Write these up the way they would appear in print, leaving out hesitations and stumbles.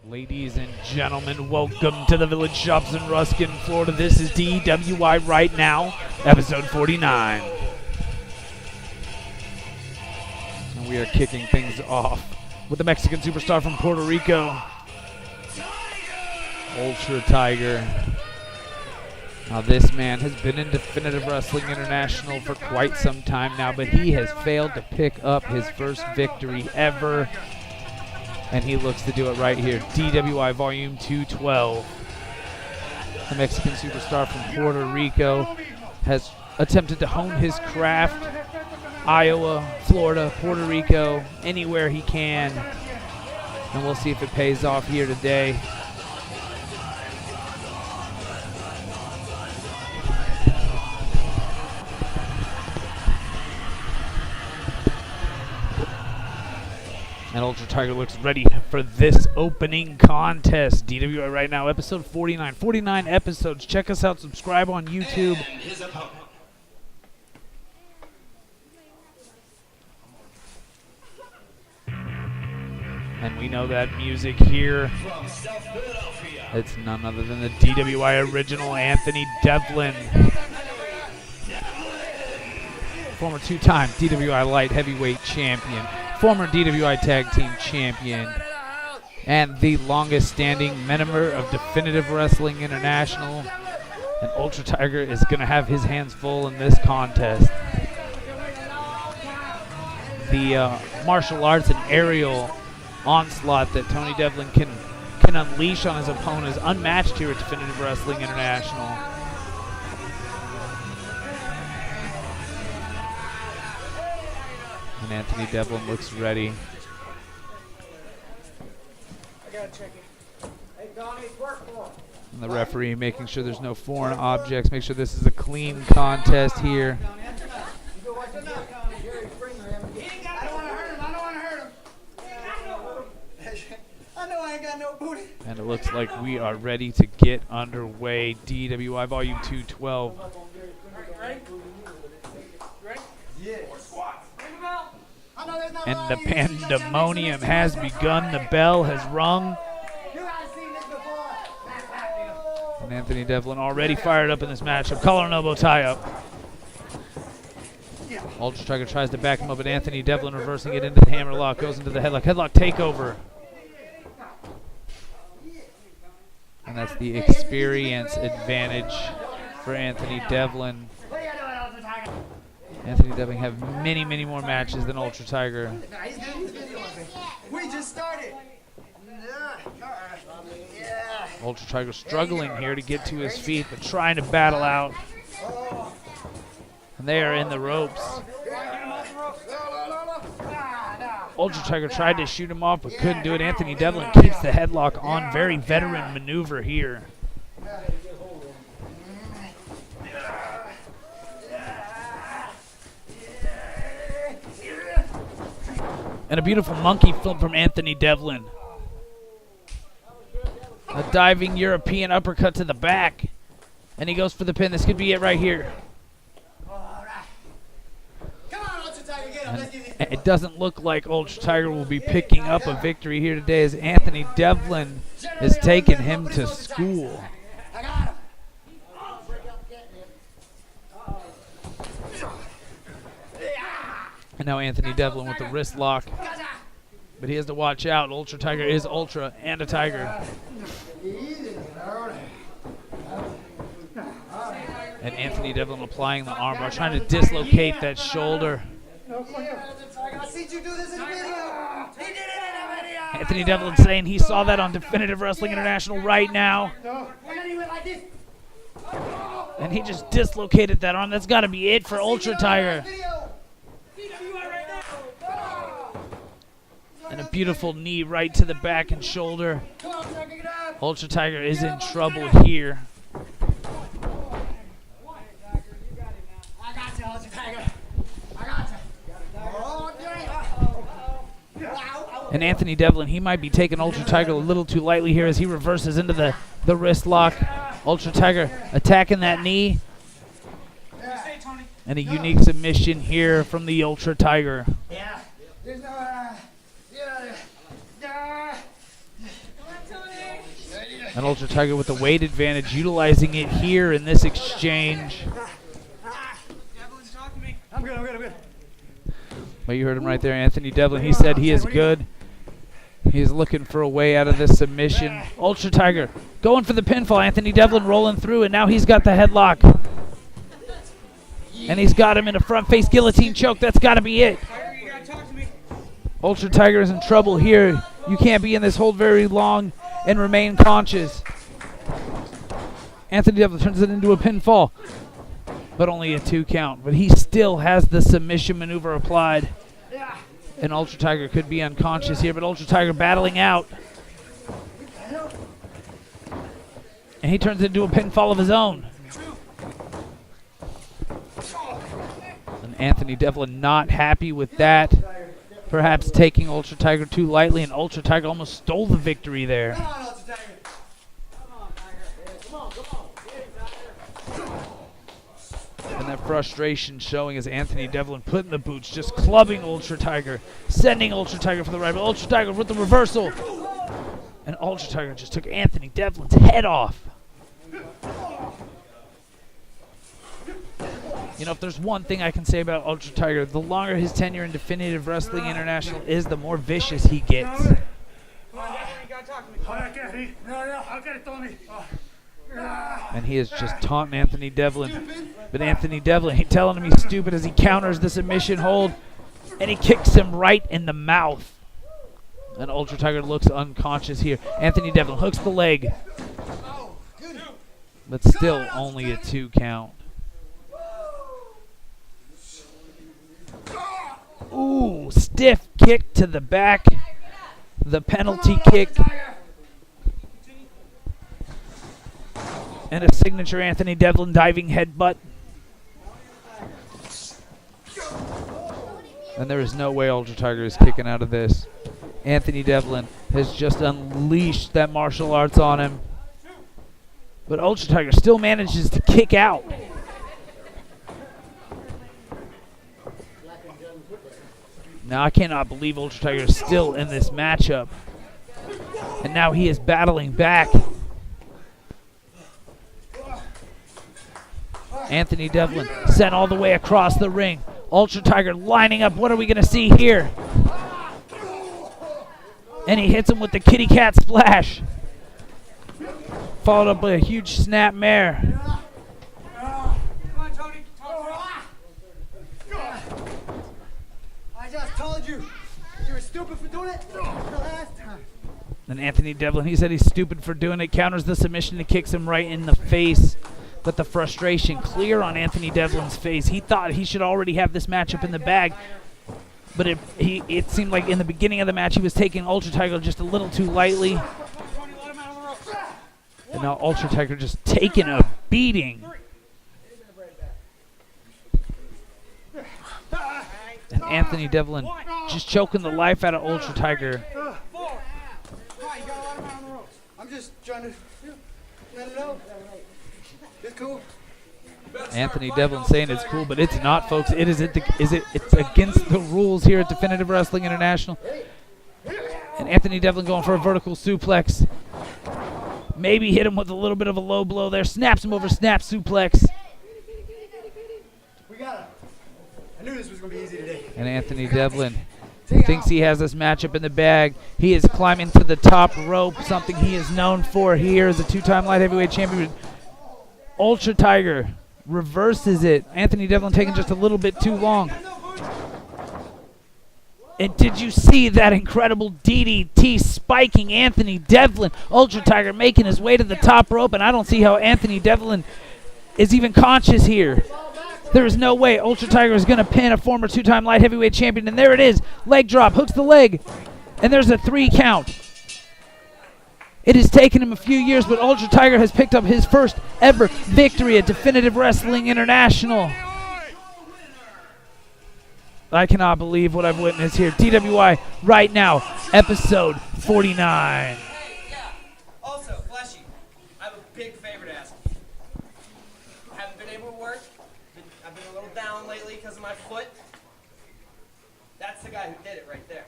Ladies and gentlemen, welcome to the Village Shops in Ruskin, Florida. This is DWI Right Now, episode 49. And we are kicking things off with the Mexican superstar from Puerto Rico, Ultra Tiger. Now this man has been in Definitive Wrestling International for quite some time now, but he has failed to pick up his first victory ever. And he looks to do it right here. DWI Vol.212. The Mexican superstar from Puerto Rico has attempted to hone his craft. Iowa, Florida, Puerto Rico, anywhere he can. And we'll see if it pays off here today. And Ultra Tiger looks ready for this opening contest. DWI Right Now, episode 49. 49 episodes. Check us out. Subscribe on YouTube. And we know that music here. It's none other than the DWI original, Anthony Devlin. Former two-time DWI Light Heavyweight Champion. Former DWI Tag Team Champion, and the longest-standing member of Definitive Wrestling International. And Ultra Tiger is going to have his hands full in this contest. The martial arts and aerial onslaught that Tony Devlin can unleash on his opponent is unmatched here at Definitive Wrestling International. And Anthony Devlin looks ready. I gotta check it. Hey, Donnie, work for him. And the referee making sure there's no foreign objects. Make sure this is a clean contest here. You go watch it now, Donnie. Jerry Springer. I don't want to hurt him. I don't want to hurt him. I know I ain't got no booty. And it looks like we are ready to get underway. DWI Volume 212. Ready? Ready? Yeah. And the pandemonium has begun. The bell has rung. And Anthony Devlin already fired up in this matchup. Collar and elbow tie-up. Ultra Tiger tries to back him up, but Anthony Devlin reversing it into the hammerlock. Goes into the headlock. Headlock takeover. And that's the experience advantage for Anthony Devlin. Anthony Devlin have many, many more matches than Ultra Tiger. We just started. Ultra Tiger struggling here to get to his feet, but trying to battle out. And they are in the ropes. Ultra Tiger tried to shoot him off, but couldn't do it. Anthony Devlin keeps the headlock on. Very veteran maneuver here. And a beautiful monkey flip from Anthony Devlin. A diving European uppercut to the back. And he goes for the pin. This could be it right here. And it doesn't look like Ultra Tiger will be picking up a victory here today, as Anthony Devlin is taking him to school. And now Anthony Devlin with the wrist lock. But he has to watch out. Ultra Tiger is Ultra and a Tiger. And Anthony Devlin applying the armbar, trying to dislocate that shoulder. Anthony Devlin saying he saw that on Definitive Wrestling International right now. And he just dislocated that arm. That's got to be it for Ultra Tiger. And a beautiful knee right to the back and shoulder. Ultra Tiger is in trouble here. And Anthony Devlin, he might be taking Ultra Tiger a little too lightly here as he reverses into the wrist lock. Ultra Tiger attacking that knee. And a unique submission here from the Ultra Tiger. Yeah. There's no, And Ultra Tiger with the weight advantage, utilizing it here in this exchange. I'm good. But you heard him right there, Anthony Devlin. He said he is good. He's looking for a way out of this submission. Ultra Tiger going for the pinfall. Anthony Devlin rolling through, and now he's got the headlock. And he's got him in a front face guillotine choke. That's got to be it. Ultra Tiger is in trouble here. You can't be in this hold very long and remain conscious. Anthony Devlin turns it into a pinfall, but only a 2 count. But he still has the submission maneuver applied. And Ultra Tiger could be unconscious here, but Ultra Tiger battling out. And he turns it into a pinfall of his own. And Anthony Devlin not happy with that. Perhaps taking Ultra Tiger too lightly, and Ultra Tiger almost stole the victory there. Come on, Ultra Tiger. Come on, Tiger. Come on. And that frustration showing as Anthony Devlin putting the boots, just clubbing Ultra Tiger, sending Ultra Tiger for the right, but Ultra Tiger with the reversal. And Ultra Tiger just took Anthony Devlin's head off. You know, if there's one thing I can say about Ultra Tiger, the longer his tenure in Definitive Wrestling International is, the more vicious he gets. And he is just taunting Anthony Devlin. But Anthony Devlin, he telling him he's stupid as he counters the submission hold. And he kicks him right in the mouth. And Ultra Tiger looks unconscious here. Anthony Devlin hooks the leg. But still only a 2 count. Ooh, stiff kick to the back. The penalty kick. And a signature Anthony Devlin diving headbutt. And there is no way Ultra Tiger is kicking out of this. Anthony Devlin has just unleashed that martial arts on him. But Ultra Tiger still manages to kick out. Now I cannot believe Ultra Tiger is still in this matchup. And now he is battling back. Anthony Devlin sent all the way across the ring. Ultra Tiger lining up. What are we going to see here? And he hits him with the kitty cat splash. Followed up with a huge snap mare. I just told you. You were stupid for doing it the last time. And Anthony Devlin, he said he's stupid for doing it. Counters the submission and kicks him right in the face. But the frustration clear on Anthony Devlin's face. He thought he should already have this matchup in the bag. But it seemed like in the beginning of the match he was taking Ultra Tiger just a little too lightly. And now Ultra Tiger just taking a beating. And Anthony Devlin just choking the life out of Ultra Tiger. I'm just trying to let it know. It's cool. Anthony Devlin saying it's cool, but it's not, folks. It's against the rules here at Definitive Wrestling International. And Anthony Devlin going for a vertical suplex. Maybe hit him with a little bit of a low blow there. Snaps him over, snap suplex. We got it. I knew this was going to be easy today. And Anthony Devlin thinks he has this matchup in the bag. He is climbing to the top rope, something he is known for here as a 2-time light heavyweight champion. Ultra Tiger reverses it. Anthony Devlin taking just a little bit too long. And did you see that incredible DDT spiking Anthony Devlin? Ultra Tiger making his way to the top rope, and I don't see how Anthony Devlin is even conscious here. There is no way Ultra Tiger is going to pin a former 2-time light heavyweight champion, and there it is. Leg drop, hooks the leg, and there's a 3 count. It has taken him a few years, but Ultra Tiger has picked up his first ever victory at Definitive Wrestling International. I cannot believe what I've witnessed here. DWI right now, episode 49. Also, Fleshy, I have a big favor to ask you. I haven't been able to work. I've been a little down lately because of my foot. That's the guy who did it right there.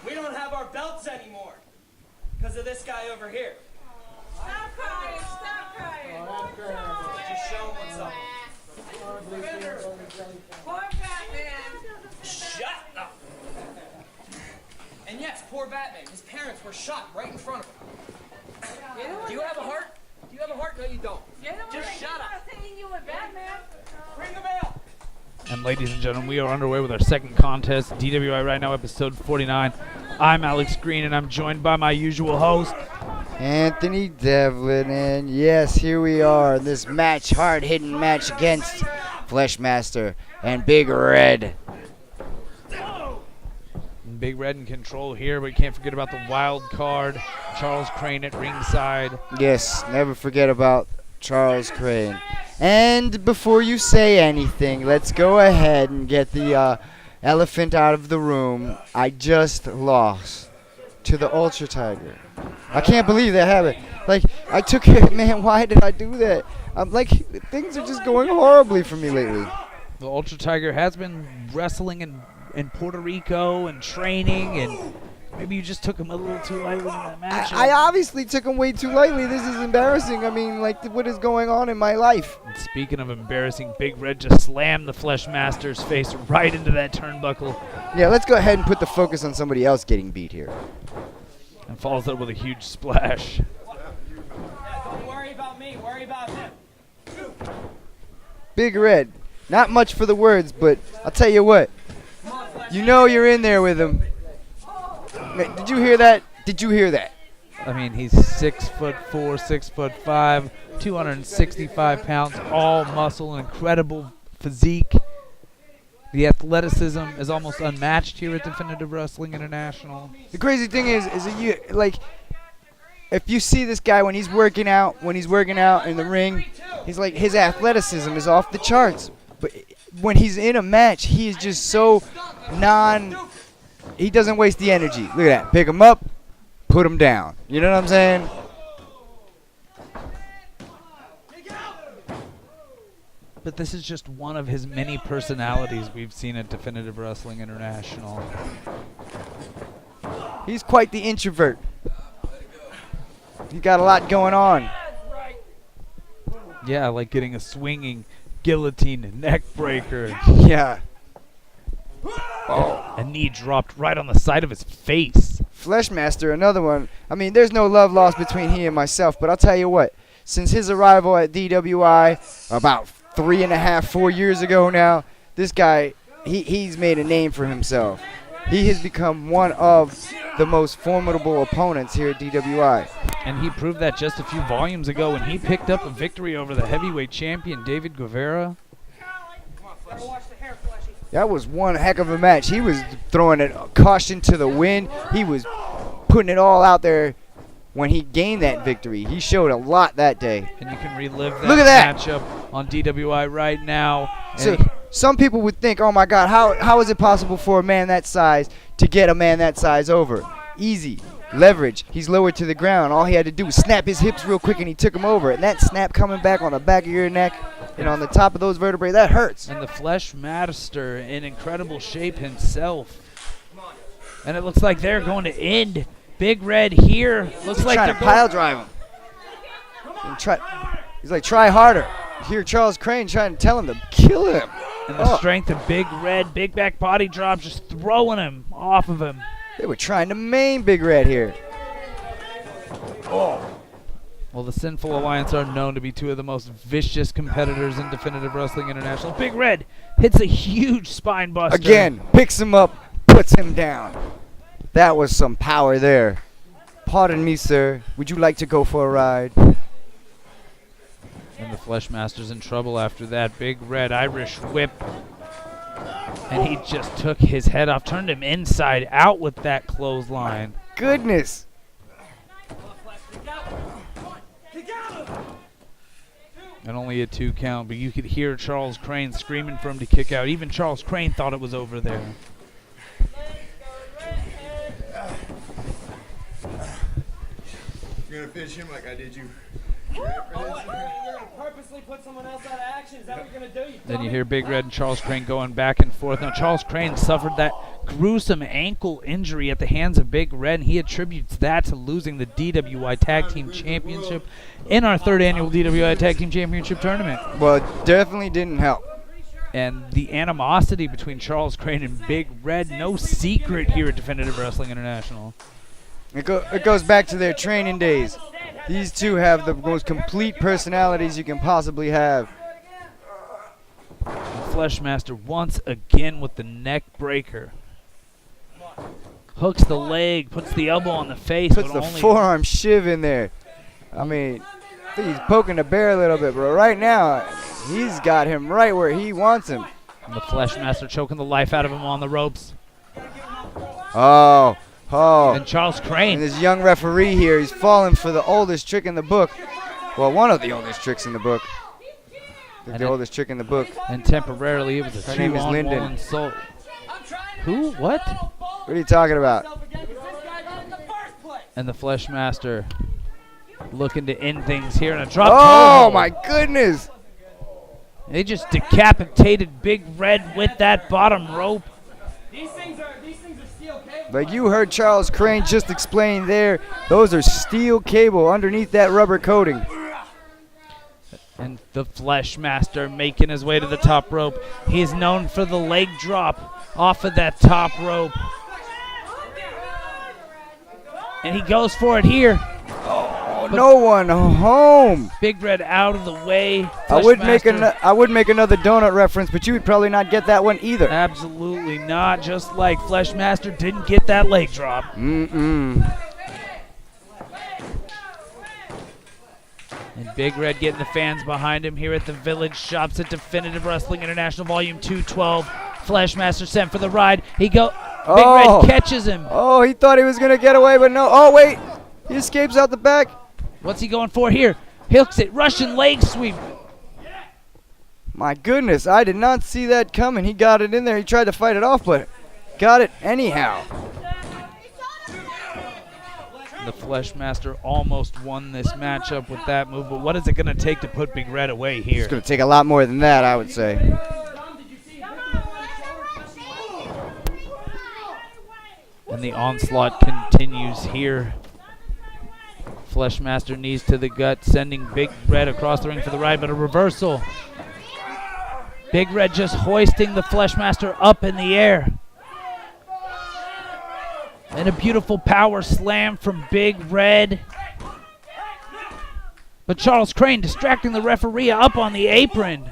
We don't have our belts anymore because of this guy over here. Just show him what's up. Shut up. And yes, poor Batman. His parents were shot right in front of him. Do you have a heart? Do you have a heart? No, you don't. Just shut up. Ring the bell. And ladies and gentlemen, we are underway with our second contest, DWI Right Now, episode 49. I'm Alex Green, and I'm joined by my usual host, Anthony Devlin, and yes, here we are in this match, hard-hitting match against Fleshmaster and Big Red. Big Red in control here, but you can't forget about the wild card, Charles Crane at ringside. Yes, never forget about Charles Crane. And before you say anything, let's go ahead and get the elephant out of the room. I just lost to the Ultra Tiger. I can't believe that happened. Like, I took it, man, why did I do that? I'm like, things are just going horribly for me lately. The Ultra Tiger has been wrestling in Puerto Rico and training, and maybe you just took him a little too lightly in that match. I obviously took him way too lightly. This is embarrassing. I mean, like, what is going on in my life? And speaking of embarrassing, Big Red just slammed the Fleshmaster's face right into that turnbuckle Yeah, let's go ahead and put the focus on somebody else getting beat here. and follows up with a huge splash. Don't worry about me. Worry about him. Big Red, not much for the words, but I'll tell you what. You know you're in there with him. Man, did you hear that? Did you hear that? I mean, he's 6'4", 6'5", 265 pounds, all muscle, incredible physique. The athleticism is almost unmatched here at Definitive Wrestling International. The crazy thing is that you, like, if you see this guy when he's working out in the ring, he's like, his athleticism is off the charts. But when he's in a match, he is just so he doesn't waste the energy. Look at that. Pick him up, put him down. You know what I'm saying? But this is just one of his many personalities we've seen at Definitive Wrestling International. He's quite the introvert. He's got a lot going on. Yeah, like getting a swinging guillotine neck breaker. Yeah. A knee dropped right on the side of his face. Fleshmaster, another one. I mean, there's no love lost between he and myself, but I'll tell you what. Since his arrival at DWI about 4 years ago now, this guy, he's made a name for himself. He has become one of the most formidable opponents here at DWI. And he proved that just a few volumes ago when he picked up a victory over the heavyweight champion, David Guevara. That was one heck of a match. He was throwing it caution to the wind. He was putting it all out there when he gained that victory. He showed a lot that day. And you can relive that, Look at that matchup on DWI right now. So some people would think, oh my God, how is it possible for a man that size to get a man that size over? Easy. Leverage. He's lowered to the ground. All he had to do was snap his hips real quick and he took him over. And that snap coming back on the back of your neck and on the top of those vertebrae, that hurts. And the Fleshmaster in incredible shape himself. And it looks like they're going to end Big Red here. Looks like trying they're to pile drive him. He's like, try harder. You hear Charles Crane trying to tell him to kill him. And the strength of Big Red, big back body drop, just throwing him off of him. They were trying to maim Big Red here. Well, the Sinful Alliance are known to be two of the most vicious competitors in Definitive Wrestling International. Big Red hits a huge spine buster. Again, picks him up, puts him down. That was some power there. Pardon me, sir. Would you like to go for a ride? And the Fleshmaster's in trouble after that. Big Red Irish whip. And he just took his head off, turned him inside out with that clothesline. Goodness. And only a 2 count, but you could hear Charles Crane screaming for him to kick out. Even Charles Crane thought it was over there. You're gonna finish him like I did you. You're gonna purposely put someone else out of action? Is that what you're gonna do? Then you hear Big Red and Charles Crane going back and forth. Now Charles Crane suffered that gruesome ankle injury at the hands of Big Red, and he attributes that to losing the DWI Tag Team Championship in our 3rd annual DWI Tag Team Championship tournament. Well, it definitely didn't help. And the animosity between Charles Crane and Big Red, no secret here at Definitive Wrestling International. It goes back to their training days. These two have the most complete personalities you can possibly have. Fleshmaster once again with the neck breaker. Hooks the leg, puts the elbow on the face. Puts the forearm shiv in there. I mean, he's poking the bear a little bit, but right now, he's got him right where he wants him. And the Fleshmaster choking the life out of him on the ropes. Oh. And Charles Crane. And this young referee here, he's falling for the oldest trick in the book. Well, one of the oldest tricks in the book. The oldest trick in the book. And temporarily, it was a Her name is Lyndon. insult. Who? What? What are you talking about? And the Fleshmaster looking to end things here in a drop. Oh, my goodness. They just decapitated Big Red with that bottom rope. These things are steel cable. Like you heard Charles Crane just explain there, those are steel cable underneath that rubber coating. And the Fleshmaster making his way to the top rope. He's known for the leg drop off of that top rope. And he goes for it here. Oh, no one home. Big Red out of the way. I would make another donut reference, but you would probably not get that one either. Absolutely not. Just like Fleshmaster didn't get that leg drop. And Big Red getting the fans behind him here at the Village Shops at Definitive Wrestling International Volume 212. Fleshmaster sent for the ride. Big Red catches him. Oh, he thought he was going to get away, but no. Oh, wait. He escapes out the back. What's he going for here? Hooks it. Russian leg sweep. My goodness, I did not see that coming. He got it in there. He tried to fight it off, but got it anyhow. The Fleshmaster almost won this matchup with that move, but what is it going to take to put Big Red away here? It's going to take a lot more than that, I would say. And the onslaught continues here. Fleshmaster knees to the gut, sending Big Red across the ring for the ride, but a reversal. Big Red just hoisting the Fleshmaster up in the air. And a beautiful power slam from Big Red. But Charles Crane distracting the referee up on the apron.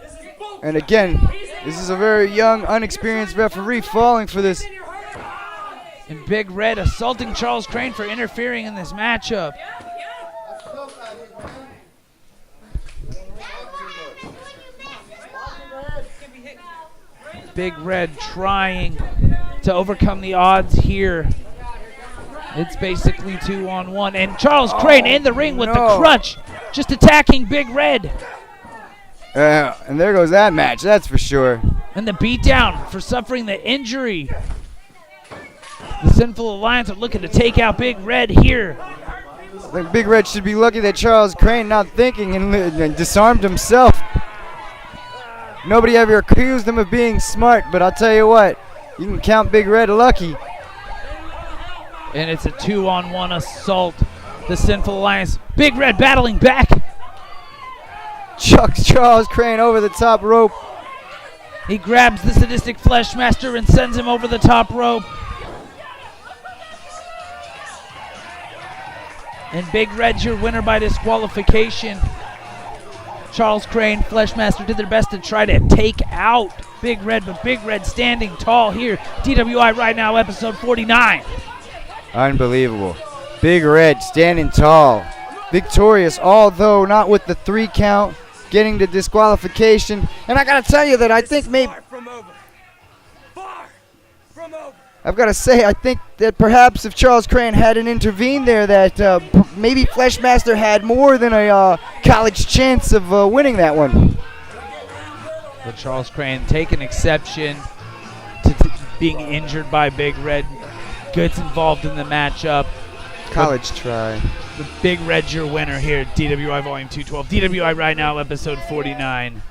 And again, this is a very young, unexperienced referee falling for this. And Big Red assaulting Charles Crane for interfering in this matchup. Big Red trying to overcome the odds here. It's basically 2-on-1. And Charles Crane in the ring with the crutch, just attacking Big Red. And there goes that match, that's for sure. And the beatdown for suffering the injury. The Sinful Alliance are looking to take out Big Red here. I think Big Red should be lucky that Charles Crane not thinking and disarmed himself. Nobody ever accused him of being smart, but I'll tell you what, you can count Big Red lucky. And it's a 2-on-1 assault. The Sinful Alliance. Big Red battling back. Chucks Charles Crane over the top rope. He grabs the Sadistic Fleshmaster and sends him over the top rope. And Big Red's your winner by disqualification. Charles Crane, Fleshmaster did their best to try to take out Big Red, but Big Red standing tall here. DWI Right Now, episode 49. Unbelievable. Big Red standing tall. Victorious, although not with the 3 count, getting the disqualification. And I got to tell you that I think maybe... I've got to say, I think that perhaps if Charles Crane hadn't intervened there, that maybe Fleshmaster had more than a college chance of winning that one. But Charles Crane taking exception to being injured by Big Red. Gets involved in the matchup. College try. The Big Red's your winner here at DWI Volume 212. DWI Right Now, episode 49.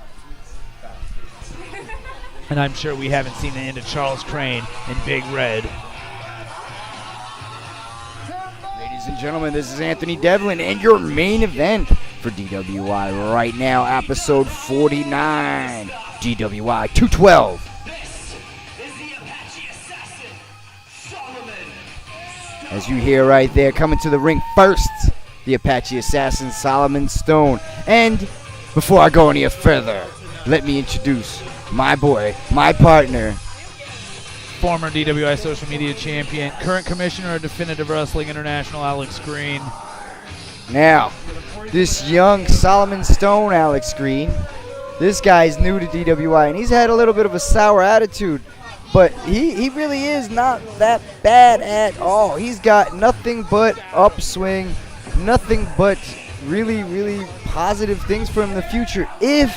And I'm sure we haven't seen the end of Charles Crane in Big Red. Ladies and gentlemen, this is Anthony Devlin and your main event for DWI right now, episode 49, DWI 212. As you hear right there, coming to the ring first, the Apache Assassin, Solomon Stone. And before I go any further, let me introduce my boy, my partner, Former DWI social media champion, current commissioner of Definitive Wrestling International, Alex Green. now, this young Solomon Stone, Alex Green. This guy's new to DWI, and he's had a little bit of a sour attitude, but he really is not that bad at all. He's got nothing but upswing, nothing but really, really positive things for him in the future if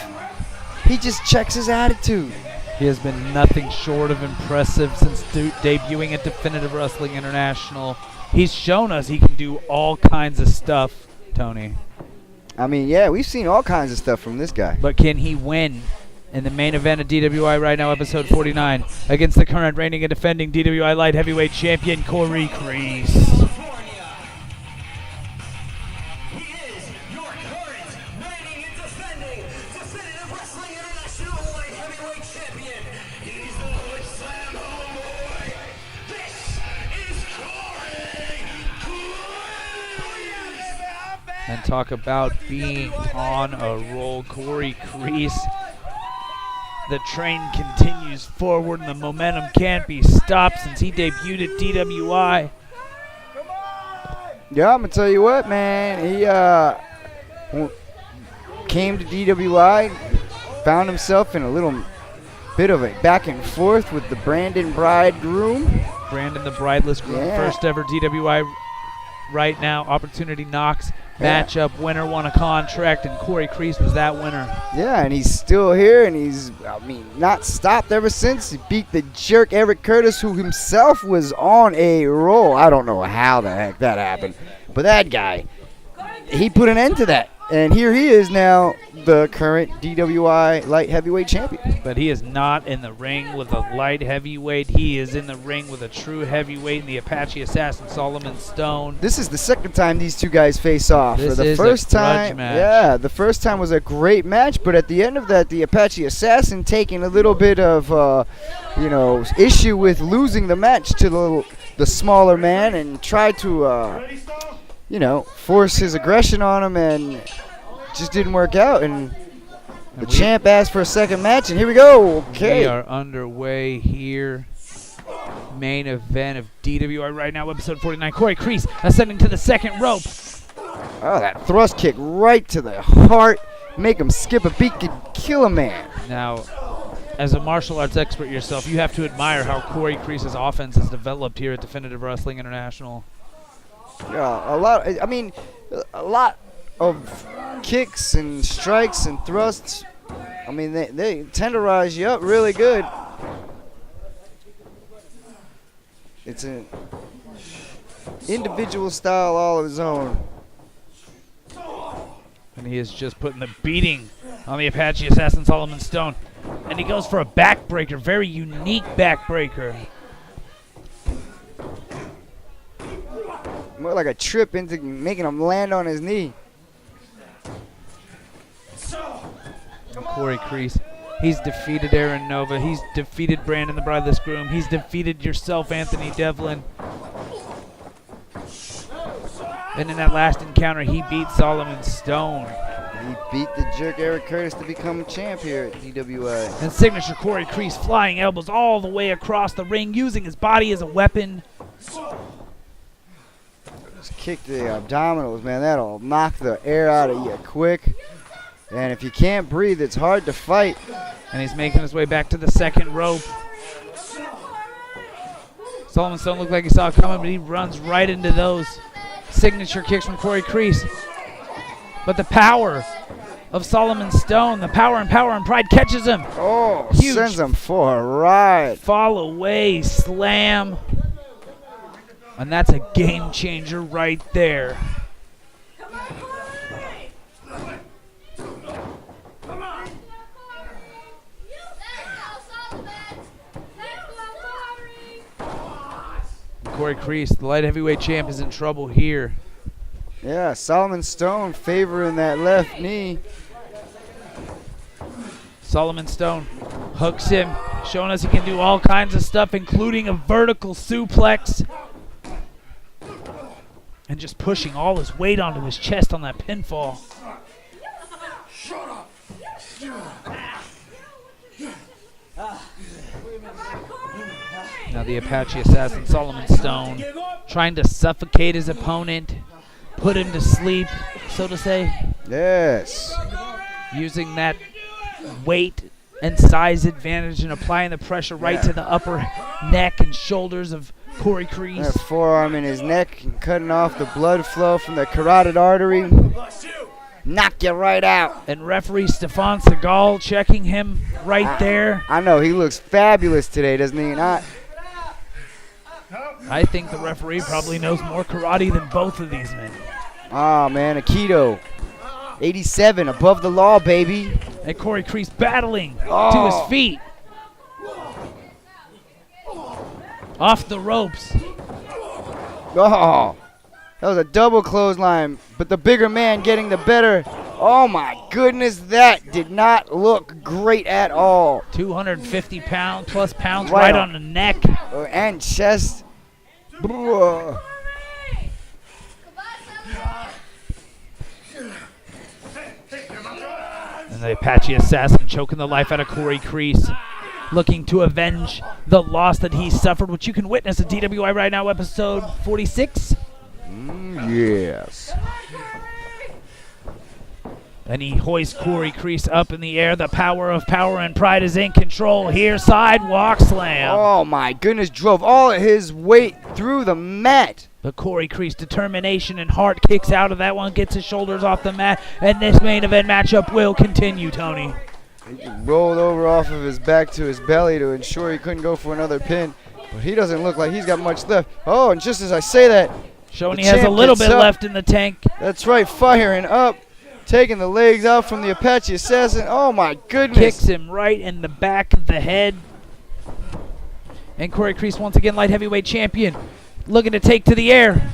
he just checks his attitude. He has been nothing short of impressive since debuting at Definitive Wrestling International. He's shown us he can do all kinds of stuff, Tony. I mean, yeah, we've seen all kinds of stuff from this guy. But can he win in the main event of DWI right now, episode 49, against the current reigning and defending DWI light heavyweight champion, Corey Kreese? And talk about being on a roll. Corey Kreese. The train continues forward and the momentum can't be stopped since he debuted at DWI. Yeah, I'm going to tell you what, man. He came to DWI, found himself in a little bit of a back and forth with the Brandon bridegroom. Brandon the brideless groom, Yeah. first ever DWI right now. Opportunity Knocks matchup. Winner won a contract, and Corey Kreese was that winner. Yeah, and he's still here, and he's, not stopped ever since. He beat the jerk Eric Curtis, who himself was on a roll. I don't know how the heck that happened, but that guy, he put an end to that. And here he is now, the current DWI light heavyweight champion. But he is not in the ring with a light heavyweight. He is in the ring with a true heavyweight in the Apache Assassin, Solomon Stone. This is the second time these two guys face off. This For the is a first grudge time, match. yeah, the first time was a great match, but at the end of that, the Apache Assassin taking a little bit of, issue with losing the match to the smaller man and tried to, force his aggression on him, and just didn't work out. And the champ asked for a second match, and here we go. Okay. We are underway here. Main event of DWI right now, episode 49. Corey Kreese ascending to the second rope. Oh, that thrust kick right to the heart. Make him skip a beat, could kill a man. Now, as a martial arts expert yourself, you have to admire how Corey Kreese's offense has developed here at Definitive Wrestling International. Yeah, a lot of kicks and strikes and thrusts. I mean, they tenderize you up really good. It's an individual style all of his own. And he is just putting the beating on the Apache Assassin, Solomon Stone. And he goes for a backbreaker, very unique backbreaker. More like a trip into making him land on his knee. And Corey Kreese, he's defeated Aaron Nova. He's defeated Brandon the Brideless Groom. He's defeated yourself, Anthony Devlin. And in that last encounter, he beat Solomon Stone. He beat the jerk Eric Curtis to become champ here at DWI. And signature Corey Kreese flying elbows all the way across the ring, using his body as a weapon. Just kick the abdominals, man. That'll knock the air out of you quick. And if you can't breathe, it's hard to fight. And he's making his way back to the second rope. Solomon Stone looked like he saw it coming, but he runs right into those signature kicks from Corey Kreese. But the power of Solomon Stone, the power and pride catches him. Oh, Huge. sends him for a ride. Fall away, slam. And that's a game changer right there. Corey Kreese, the light heavyweight champ, is in trouble here. Yeah, Solomon Stone favoring that left knee. Solomon Stone hooks him, showing us he can do all kinds of stuff, including a vertical suplex. And just pushing all his weight onto his chest on that pinfall. Now the Apache Assassin, Solomon Stone, trying to suffocate his opponent, put him to sleep, so to say. Yes. Using that weight and size advantage and applying the pressure right to the upper neck and shoulders of Corey Kreese. That forearm in his neck and cutting off the blood flow from the carotid artery. Knock you right out. And referee Stefan Seagal checking him right there. I know, he looks fabulous today, doesn't he? Not. I think the referee probably knows more karate than both of these men. Oh, man, Aikido. 87, above the law, baby. And Corey Kreese battling to his feet. Off the ropes. Oh, that was a double clothesline, but the bigger man getting the better. Oh, my goodness, that did not look great at all. 250 plus pounds right on the neck. And chest. Ugh. And the Apache Assassin choking the life out of Corey Kreese, looking to avenge the loss that he suffered, which you can witness at DWI right now, episode 46. Yes. And he hoists Corey Kreese up in the air. The power of power and pride is in control here. Sidewalk slam. Oh, my goodness. Drove all of his weight through the mat. But Corey Kreese, determination and heart, kicks out of that one, gets his shoulders off the mat, and this main event matchup will continue, Tony. He rolled over off of his back to his belly to ensure he couldn't go for another pin. But he doesn't look like he's got much left. Oh, and just as I say that, showing he has a little bit left in the tank. That's right, firing up. Taking the legs out from the Apache Assassin. Oh, my goodness. Kicks him right in the back of the head. And Corey Kreese, once again, light heavyweight champion, looking to take to the air.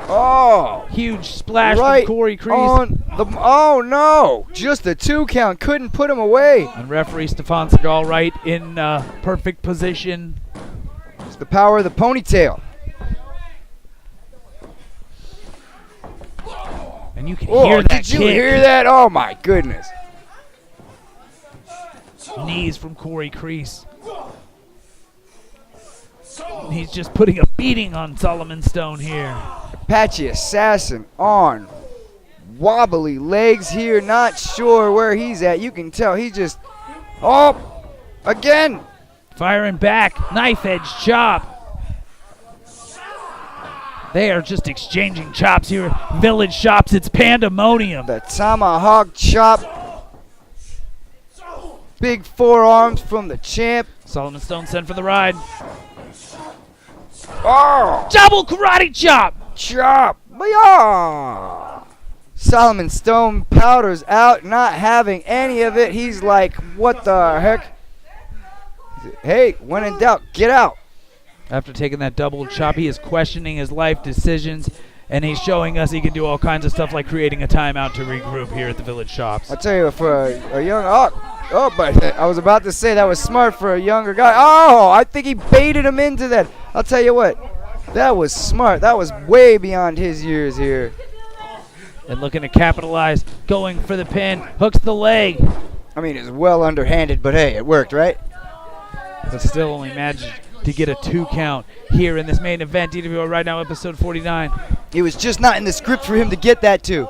Oh. Huge splash right from Corey Kreese. Oh, no. Just a 2 count. Couldn't put him away. And referee Stefan Seagal right in perfect position. It's the power of the ponytail. And you can hear that did you kick. hear that? Oh, my goodness. Knees from Corey Kreese. He's just putting a beating on Solomon Stone here. Apache Assassin on wobbly legs here. Not sure where he's at. You can tell he just... Oh, again. Firing back. Knife edge chop. They are just exchanging chops here. Village Shops, it's pandemonium. The tomahawk chop. Big forearms from the champ. Solomon Stone sent for the ride. Oh! Double karate chop! Chop! Booyah! Solomon Stone powders out, not having any of it. He's like, what the heck? Hey, when in doubt, get out. After taking that double chop, he is questioning his life decisions, and he's showing us he can do all kinds of stuff like creating a timeout to regroup here at the Village Shops. I'll tell you, for a young... but I was about to say that was smart for a younger guy. Oh, I think he baited him into that. I'll tell you what, that was smart. That was way beyond his years here. And looking to capitalize, going for the pin, hooks the leg. I mean, it's well underhanded, but hey, it worked, right? But still only managed to get a 2 count here in this main event. DWI right now, episode 49. It was just not in the script for him to get that too.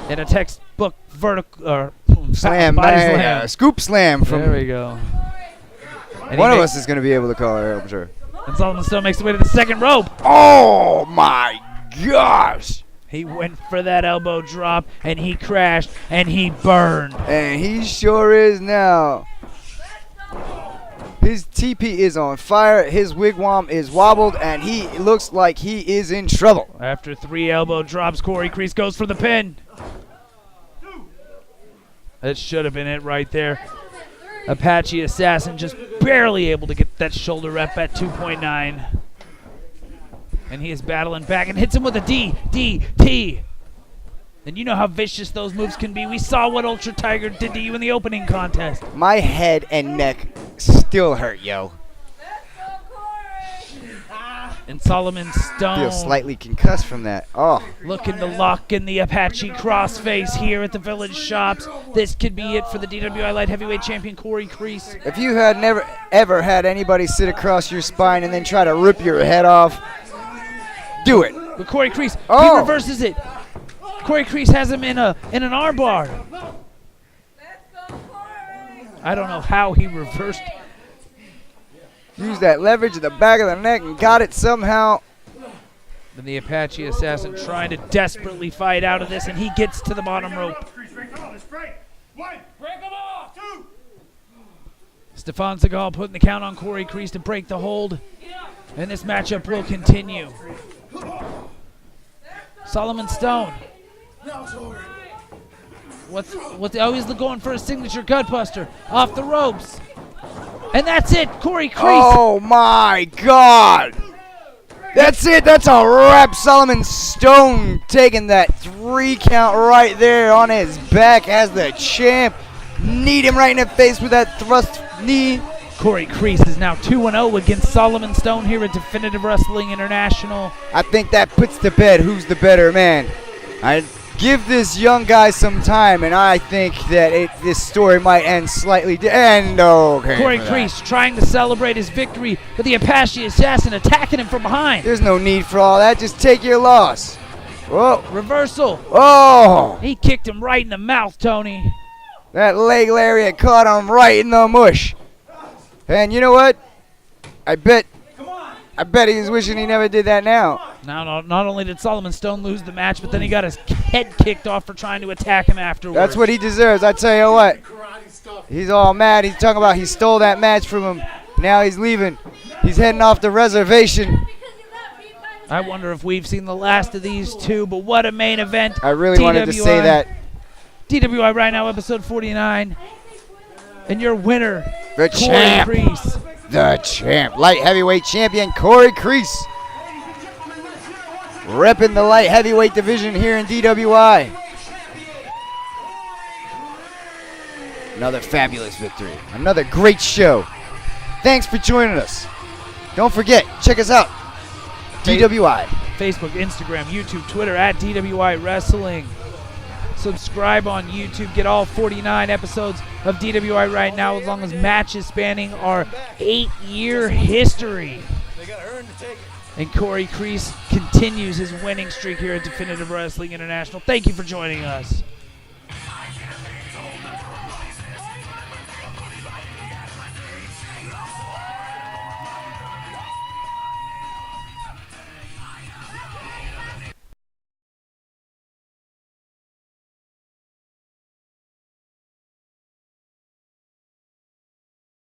And a textbook vertical Slam, body bang, slam. scoop slam from... There we go. And one of us is going to be able to call her, I'm sure. And Solomon Stone makes the way to the second rope. Oh, my gosh. He went for that elbow drop, and he crashed, and he burned. And he sure is now. His teepee is on fire, his wigwam is wobbled, and he looks like he is in trouble. After 3 elbow drops, Corey Kreese goes for the pin. That should have been it right there. Apache Assassin just barely able to get that shoulder rep at 2.9. And he is battling back and hits him with a DDT. And you know how vicious those moves can be. We saw what Ultra Tiger did to you in the opening contest. My head and neck still hurt, yo. And Solomon Stone Feel slightly concussed from that. Oh, looking to lock in the Apache crossface here at the Village Shops. This could be it for the DWI Light Heavyweight Champion Corey Kreese. if you had never ever had anybody sit across your spine and then try to rip your head off, do it. But Corey Kreese, he Oh. reverses it. Corey Kreese has him in an armbar. I don't know how he reversed. Use that leverage at the back of the neck and got it somehow. Then the Apache Assassin trying to desperately fight out of this, and he gets to the bottom rope. Stefan Seagal putting the count on Corey Kreese to break the hold, and this matchup will continue. Solomon Stone. Oh, he's going for a signature gutbuster off the ropes. And that's it, Corey Kreese. Oh my God! That's it. That's a wrap. Solomon Stone taking that 3 count right there on his back as the champ. Kneed him right in the face with that thrust knee. Corey Kreese is now 2-0 against Solomon Stone here at Definitive Wrestling International. I think that puts to bed who's the better man. I give this young guy some time, and I think that this story might end slightly. Okay. Corey Kreese trying to celebrate his victory, but the Apache Assassin attacking him from behind. There's no need for all that. Just take your loss. Whoa. Reversal. Oh! He kicked him right in the mouth, Tony. That leg lariat caught him right in the mush. And you know what? I bet he's wishing he never did that now. Now, not only did Solomon Stone lose the match, but then he got his head kicked off for trying to attack him afterwards. That's what he deserves. I tell you what. He's all mad. He's talking about he stole that match from him. Now he's leaving. He's heading off the reservation. I wonder if we've seen the last of these two, but what a main event. I really wanted to say that. DWI Right Now, episode 49. And your winner, The Corey champ. Kreese. The champ. Light heavyweight champion Corey Kreese. Repping the light heavyweight division here in DWI. Another fabulous victory. Another great show. Thanks for joining us. Don't forget, check us out. DWI. Facebook, Instagram, YouTube, Twitter, at DWI Wrestling. Subscribe on YouTube. Get all 49 episodes of DWI Right Now, as long as matches spanning our 8-year history. And Corey Kreese continues his winning streak here at Definitive Wrestling International. Thank you for joining us.